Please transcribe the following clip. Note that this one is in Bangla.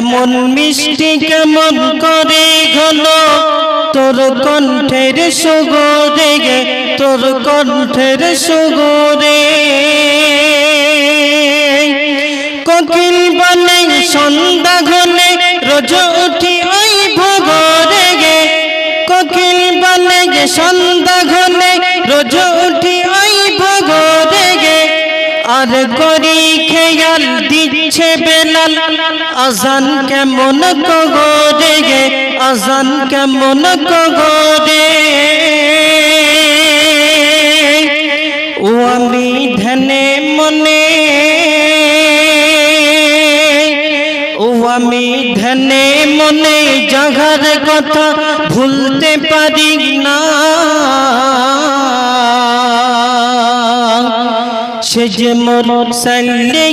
এমন মিষ্টি কেমন করে হলো তোর কণ্ঠের সুগরে গে, তোর কণ্ঠের সুগরে। কোকিল বনে সন্ধ্যা ঘনে রোজ উঠি ওই ভোরে গে, কোকিল বনে সন্ধ্যা ঘনে রোজ উঠি ওই ভোরে গে। আর করি খেয়াল দিচ্ছে বেলাল আজান কেমন কগরে গে, আজান কেমন কগরে। ও আমি ধ্যানে মনে, ও আমি ধ্যানে মনে জাগার কথা ভুলতে পারি না। সে যে মোর সাইলে